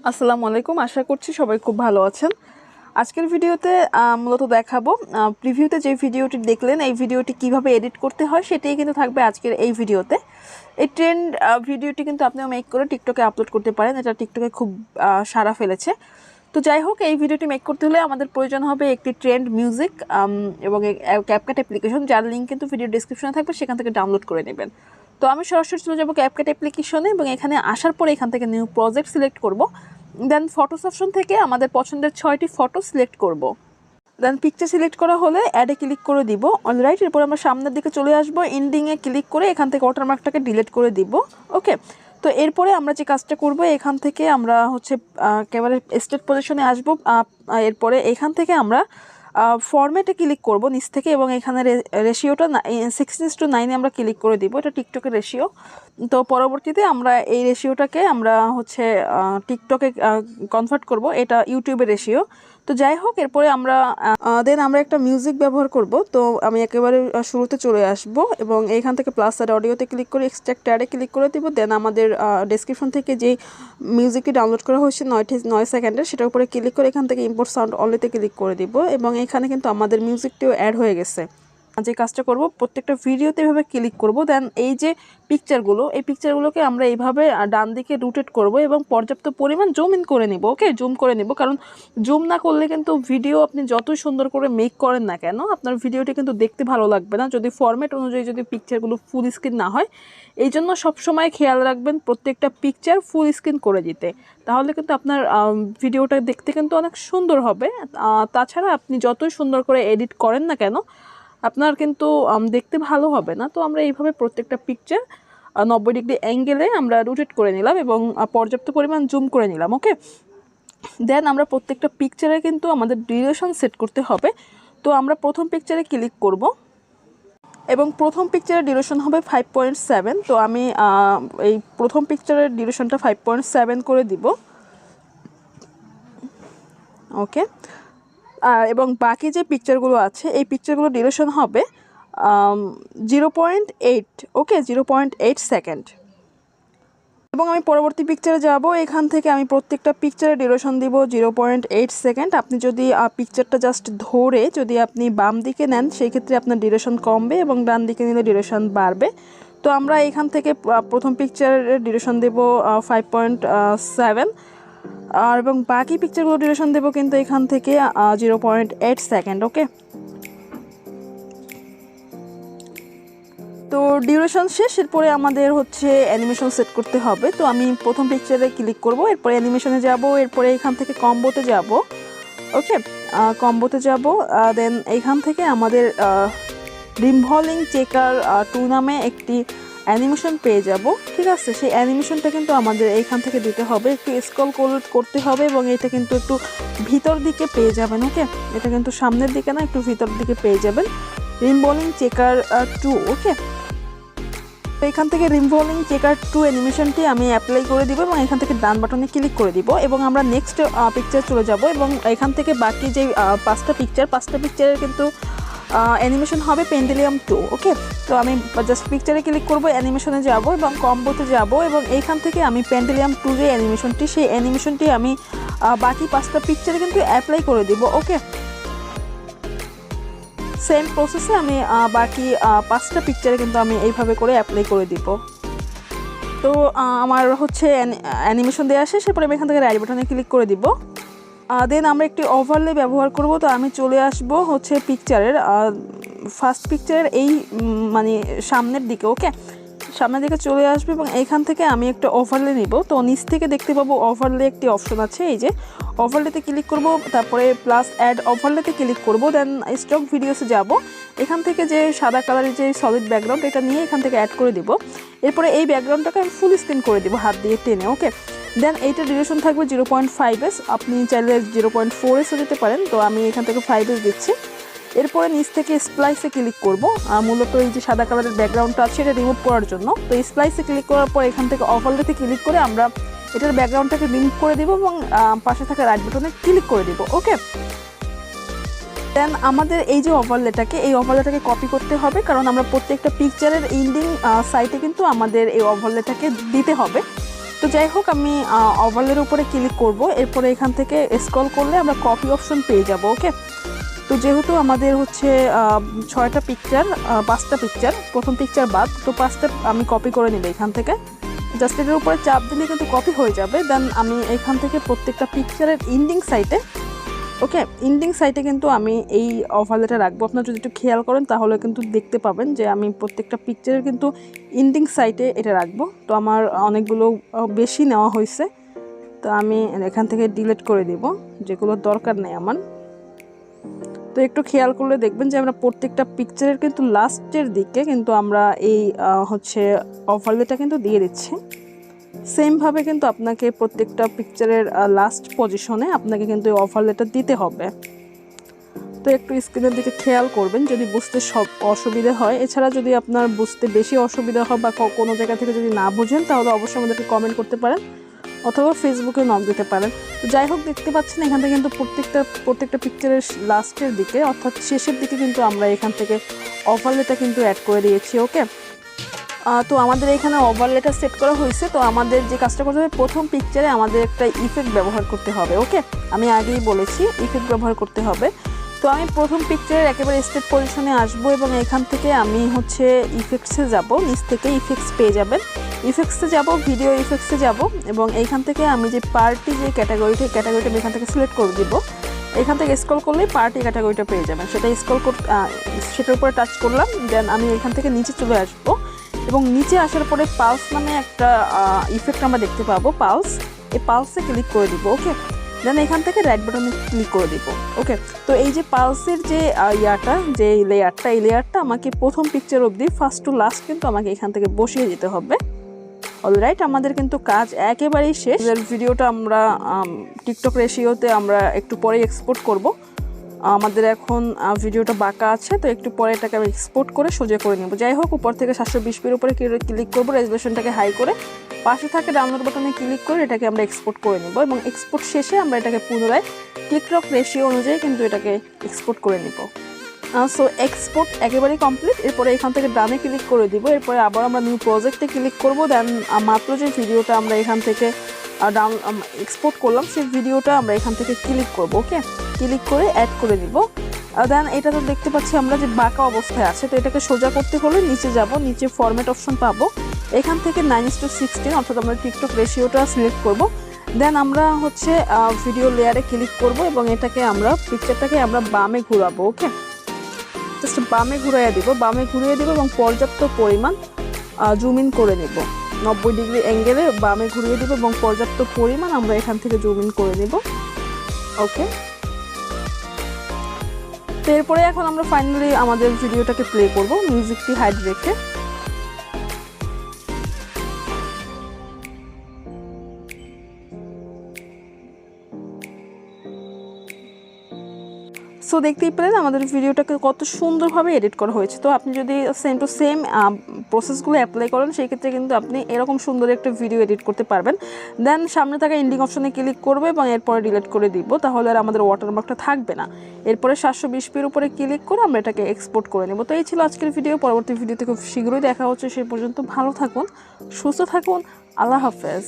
আসসালামু আলাইকুম, আশা করছি সবাই খুব ভালো আছেন। আজকের ভিডিওতে মূলত দেখাবো প্রিভিউতে যে ভিডিওটি দেখলেন এই ভিডিওটি কিভাবে এডিট করতে হয় সেটাই কিন্তু থাকবে আজকের এই ভিডিওতে। এই ট্রেন্ড ভিডিওটি কিন্তু আপনিও মেক করে টিকটকে আপলোড করতে পারেন, এটা টিকটকে খুব সাড়া ফেলেছে। তো যাই হোক, এই ভিডিওটি মেক করতে হলে আমাদের প্রয়োজন হবে একটি ট্রেন্ড মিউজিক এবং ক্যাপকাট অ্যাপ্লিকেশন, যার লিঙ্ক কিন্তু ভিডিও ডিসক্রিপশনে থাকবে, সেখান থেকে ডাউনলোড করে নেবেন। তো আমি সরাসরি চলে যাবো ক্যাপকাট অ্যাপ্লিকেশনে এবং এখানে আসার পরে এখান থেকে নিউ প্রজেক্ট সিলেক্ট করব। দেন ফটোস অপশন থেকে আমাদের পছন্দের 6টি ফটো সিলেক্ট করব। দেন পিকচার সিলেক্ট করা হলে অ্যাডে ক্লিক করে দিব। অলরাইট, এরপর আমরা সামনের দিকে চলে আসবো, এন্ডিংয়ে ক্লিক করে এখান থেকে ওয়াটারমার্কটাকে ডিলিট করে দিব। ওকে, তো এরপরে আমরা যে কাজটা করব, এখান থেকে আমরা একেবারে স্টেট পজিশনে আসবো। এরপরে এখান থেকে আমরা ফরম্যাটে ক্লিক করব নিচ থেকে এবং এখানে রেশিওটা 16:9 আমরা ক্লিক করে দিব। এটা টিকটকের রেশিও। তো পরবর্তীতে আমরা এই রেশিওটাকে আমরা টিকটকে কনভার্ট করব, এটা ইউটিউবের রেশিও। তো যাই হোক, এরপরে আমরা একটা মিউজিক ব্যবহার করব। তো আমি একেবারে শুরুতে চলে আসব এবং এখান থেকে প্লাস আর অডিওতে ক্লিক করে এক্সট্রাক্ট অ্যাডে ক্লিক করে দিব। দেন আমাদের ডেসক্রিপশন থেকে যে মিউজিকটি ডাউনলোড করা হয়েছে 9 সেকেন্ডের, সেটার উপরে ক্লিক করে এখান থেকে ইম্পোর্ট সাউন্ড অনলিতে ক্লিক করে দিব এবং এখানে কিন্তু আমাদের মিউজিকটিও অ্যাড হয়ে গেছে। যে কাজটা করব, প্রত্যেকটা ভিডিওতে এভাবে ক্লিক করব। দেন এই যে এই পিকচারগুলোকে আমরা এইভাবে ডান দিকে রোটেট করব এবং পর্যাপ্ত পরিমাণ জুম ইন করে নিব। ওকে, জুম করে নিব, কারণ জুম না করলে কিন্তু ভিডিও আপনি যতই সুন্দর করে মেক করেন না কেন, আপনার ভিডিওটি কিন্তু দেখতে ভালো লাগবে না যদি ফরম্যাট অনুযায়ী যদি পিকচারগুলো ফুল স্ক্রিন না হয়। এই জন্য সবসময় খেয়াল রাখবেন প্রত্যেকটা পিকচার ফুল স্ক্রিন করে দিতে, তাহলে কিন্তু আপনার ভিডিওটা দেখতে কিন্তু অনেক সুন্দর হবে। তাছাড়া আপনি যতই সুন্দর করে এডিট করেন না কেন, আপনার কিন্তু দেখতে ভালো হবে না। তো আমরা এইভাবে প্রত্যেকটা পিকচার 90 ডিগ্রি অ্যাঙ্গেলে আমরা রোটেট করে নিলাম এবং পর্যাপ্ত পরিমাণ জুম করে নিলাম। ওকে, দেন আমরা প্রত্যেকটা পিকচারে কিন্তু আমাদের ডিউরেশন সেট করতে হবে। তো আমরা প্রথম পিকচারে ক্লিক করব এবং প্রথম পিকচারের ডিউরেশন হবে 5.7। তো আমি এই প্রথম পিকচারের ডিউরেশনটা 5.7 করে দিব। ওকে, এবং বাকি যে পিকচারগুলো আছে এই পিকচারগুলো ডিউরেশন হবে 0.8। ওকে, 0.8 সেকেন্ড। এবং আমি পরবর্তী পিকচারে যাব, এখান থেকে আমি প্রত্যেকটা পিকচারে ডিউরেশন দিব 0.8 সেকেন্ড। আপনি যদি পিকচারটা জাস্ট ধরে যদি আপনি বাম দিকে নেন, সেই ক্ষেত্রে আপনার ডিউরেশন কমবে এবং ডান দিকে নিলে ডিউরেশন বাড়বে। তো আমরা এখান থেকে প্রথম পিকচারের ডিউরেশন দেব 5.7 এবং বাকি পিকচারগুলো ডিউরেশন দেবো কিন্তু এখান থেকে 0.8 সেকেন্ড। ওকে, তো ডিউরেশন শেষ। এরপরে আমাদের অ্যানিমেশন সেট করতে হবে। তো আমি প্রথম পিকচারে ক্লিক করব, এরপরে অ্যানিমেশনে যাব, এরপরে এখান থেকে কম্বোতে যাব। ওকে, কম্বোতে যাব। দেন এখান থেকে আমাদের রিভলভিং চেকার 2 নামে একটি অ্যানিমেশন পেয়ে যাব। ঠিক আছে, সেই অ্যানিমেশনটা কিন্তু আমাদের এখান থেকে দিতে হবে, একটু স্ক্রল করতে হবে এবং এটা কিন্তু একটু ভিতর দিকে পেয়ে যাবেন। ওকে, এটা কিন্তু সামনের দিকে না, একটু ভিতর দিকে পেয়ে যাবেন, রিভলভিং চেকার 2। ওকে, তো এখান থেকে রিভলভিং চেকার 2 অ্যানিমেশনটি আমি অ্যাপ্লাই করে দিব এবং এখান থেকে ডান বাটনে ক্লিক করে দিব এবং আমরা নেক্সট পিকচার চলে যাব এবং এখান থেকে বাকি যে 5টা পিকচারের কিন্তু অ্যানিমেশন হবে পেন্ডুলাম 2। ওকে, তো আমি জাস্ট পিকচারে ক্লিক করব, অ্যানিমেশনে যাব এবং কম্বোতে যাব এবং এইখান থেকে আমি পেন্ডুলাম 2 যে সেই অ্যানিমেশনটি আমি বাকি 5টা পিকচারে কিন্তু অ্যাপ্লাই করে দিব। ওকে, সেম প্রসেসে আমি বাকি 5টা পিকচারে কিন্তু আমি এইভাবে করে অ্যাপ্লাই করে দিব। তো আমার অ্যানিমেশন দেওয়া শেষ। এরপরে আমি এখান থেকে রাইট বাটনে ক্লিক করে দিব। দেন আমরা একটি ওভারলে ব্যবহার করব। তো আমি চলে আসব পিকচারের ফার্স্ট পিকচারের এই সামনের দিকে। ওকে, সামনের দিকে চলে আসবে এবং এইখান থেকে আমি একটা ওভারলে নিব। তো নিচ থেকে দেখতে পাবো ওভারলে একটি অপশন আছে, এই যে ওভারলেতে ক্লিক করব, তারপরে প্লাস অ্যাড ওভারলেতে ক্লিক করব। দেন স্টক ভিডিওসে যাব, এখান থেকে যে সাদা কালারের যে সলিড ব্যাকগ্রাউন্ড এটা নিয়ে এখান থেকে অ্যাড করে দিব। এরপরে এই ব্যাকগ্রাউন্ডটাকে আমি ফুল স্ক্রিন করে দিব হাত দিয়ে টেনে। ওকে, দেন এইটা ডিউরেশন থাকবে 0.5s, আপনি চাইলে 0.4sও দিতে পারেন। তো আমি এখান থেকে 5s দিচ্ছি। এরপরে নিচ থেকে স্প্লাইসে ক্লিক করব, মূলত এই যে সাদা কালারের ব্যাকগ্রাউন্ডটা আছে এটা রিমুভ করার জন্য। তো স্প্লাইসে ক্লিক করার পর এখান থেকে ওভারলেতে ক্লিক করে আমরা এটার ব্যাকগ্রাউন্ডটাকে রিমুভ করে দিব এবং পাশে থাকা রাইট বাটনে ক্লিক করে দিব। ওকে, দেন আমাদের এই যে ওভারলেটাকে কপি করতে হবে, কারণ আমরা প্রত্যেকটা পিকচারের এন্ডিং সাইটে কিন্তু আমাদের এই ওভারলেটাকে দিতে হবে। তো যাই হোক আমি ওভারলের উপরে ক্লিক করব, এরপরে এখান থেকে স্ক্রল করলে আমরা কপি অপশন পেয়ে যাব। ওকে, তো যেহেতু আমাদের হচ্ছে 6টা পিকচার, 5টা পিকচার, প্রথম পিকচার বাদ, তো 5টা আমি কপি করে নিব এখান থেকে। জাস্ট এটার উপরে চাপ দিলে কিন্তু কপি হয়ে যাবে। দেন আমি এখান থেকে প্রত্যেকটা পিকচারের এন্ডিং সাইটে, ওকে, এন্ডিং সাইটে কিন্তু আমি এই ওভারলেটা রাখবো। আপনারা যদি একটু খেয়াল করেন তাহলে কিন্তু দেখতে পাবেন যে আমি প্রত্যেকটা পিকচারের কিন্তু এন্ডিং সাইটে এটা রাখবো। তো আমার অনেকগুলো বেশি নেওয়া হয়েছে, তো আমি এখান থেকে ডিলিট করে দিব যেগুলো দরকার নেই আমার। তো একটু খেয়াল করলে দেখবেন যে আমরা প্রত্যেকটা পিকচারের কিন্তু লাস্টের দিকে কিন্তু আমরা এই হচ্ছে ওভারলেটা কিন্তু দিয়ে দিচ্ছি। সেমভাবে কিন্তু আপনাকে প্রত্যেকটা পিকচারের লাস্ট পজিশনে আপনাকে কিন্তু এই ওভারলেটা দিতে হবে। তো একটু স্ক্রিনের দিকে খেয়াল করবেন যদি বুঝতে সব অসুবিধা হয়। এছাড়া যদি আপনার বুঝতে বেশি অসুবিধা হয় বা কোনো জায়গা থেকে যদি না বুঝেন তাহলে অবশ্যই আমাদেরকে কমেন্ট করতে পারেন অথবা ফেসবুকে নক দিতে পারেন। তো যাই হোক, দেখতে পাচ্ছেন এখান থেকে কিন্তু প্রত্যেকটা পিকচারের লাস্টের দিকে অর্থাৎ শেষের দিকে কিন্তু আমরা এখান থেকে ওভারলেটা কিন্তু অ্যাড করে দিয়েছি। ওকে, তো আমাদের এখানে ওভারলেটা সেট করা হয়েছে। তো আমাদের যে কাজটা করতে হবে, প্রথম পিকচারে আমাদের একটা ইফেক্ট ব্যবহার করতে হবে। ওকে, আমি আগেই বলেছি ইফেক্ট ব্যবহার করতে হবে। তো আমি প্রথম পিকচারের একেবারে স্টেপ পজিশনে আসবো এবং এখান থেকে আমি হচ্ছে ইফেক্টসে যাব। নিচ থেকে ইফেক্টস পেয়ে যাবেন, ইফেক্টসে যাব, ভিডিও ইফেক্টসে যাব এবং এইখান থেকে আমি যে পার্টি যে ক্যাটাগরিটা আমি এখান থেকে সিলেক্ট করে দিব। এখান থেকে স্ক্রল করলেই পার্টি ক্যাটাগরিটা পেয়ে যাবেন। সেটার উপরে টাচ করলাম। দেন আমি এখান থেকে নিচে চলে আসবো এবং নিচে আসার পরে পালস নামে একটা ইফেক্ট আমরা দেখতে পাবো, পালস। এই পালসে ক্লিক করে দিব। ওকে, দেন এখান থেকে রাইট বাটনে ক্লিক করে দিব। ওকে, তো এই যে পালসের যে যে লেয়ারটা, এই লেয়ারটা আমাকে প্রথম পিকচার অবধি ফার্স্ট টু লাস্ট কিন্তু আমাকে এখান থেকে বসিয়ে দিতে হবে। অলরাইট, আমাদের কিন্তু কাজ একেবারেই শেষ। ভিডিওটা আমরা টিকটক রেশিওতে আমরা একটু পরে এক্সপোর্ট করব। আমাদের এখন ভিডিওটা বাঁকা আছে, তো একটু পরে এটাকে আমি এক্সপোর্ট করে সোজা করে নেব। যাই হোক, উপর থেকে 720p উপরে ক্লিক করবো, রেজুলেশনটাকে হাই করে পাশে থাকে ডাউনলোড বাটনে ক্লিক করে এটাকে আমরা এক্সপোর্ট করে নেব এবং এক্সপোর্ট শেষে আমরা এটাকে পুনরায় টিকটক রেশিও অনুযায়ী কিন্তু এটাকে এক্সপোর্ট করে নেব। সো এক্সপোর্ট একেবারেই কমপ্লিট। এরপরে এখান থেকে ডানে ক্লিক করে দিব। এরপরে আবার আমরা নিউ প্রজেক্টে ক্লিক করব। দেন মাত্র যে ভিডিওটা আমরা এখান থেকে এক্সপোর্ট করলাম সেই ভিডিওটা আমরা এখান থেকে ক্লিক করব। ওকে, ক্লিক করে অ্যাড করে দিব। দেন এটা তো দেখতে পাচ্ছি আমরা যে বাঁকা অবস্থায় আছে, তো এটাকে সোজা করতে হলে নিচে যাব, নিচে ফরম্যাট অপশন পাবো। এখান থেকে 9:16 অর্থাৎ আমরা টিকটক রেশিওটা সিলেক্ট করব। দেন আমরা হচ্ছে ভিডিও লেয়ারে ক্লিক করব এবং এটাকে আমরা পিকচারটাকে আমরা বামে ঘুরাবো। ওকে, জাস্ট বামে ঘুরিয়ে দিব এবং পর্যাপ্ত পরিমাণ জুম ইন করে নেব। 90 ডিগ্রি অ্যাঙ্গেলে বামে ঘুরিয়ে দিব এবং পর্যাপ্ত পরিমাণ আমরা এখান থেকে জুম ইন করে নেব। ওকে, তো এরপরে এখন আমরা ফাইনালি আমাদের ভিডিওটাকে প্লে করব মিউজিকটি হাইড রেখে। সো দেখতেই পেলেন আমাদের ভিডিওটাকে কত সুন্দরভাবে এডিট করা হয়েছে। তো আপনি যদি সেম টু সেম প্রসেসগুলো অ্যাপ্লাই করেন সেই ক্ষেত্রে কিন্তু আপনি এরকম সুন্দর একটা ভিডিও এডিট করতে পারবেন। দেন সামনে থাকা এন্ডিং অপশনে ক্লিক করবে এবং এরপরে ডিলিট করে দিব, তাহলে আর আমাদের ওয়াটারমার্কটা থাকবে না। এরপরে 720p উপরে ক্লিক করে আমরা এটাকে এক্সপোর্ট করে নেব। তো এই ছিল আজকের ভিডিও। পরবর্তী ভিডিওতে খুব শীঘ্রই দেখা হচ্ছে। সে পর্যন্ত ভালো থাকুন, সুস্থ থাকুন, আল্লাহ হাফেজ।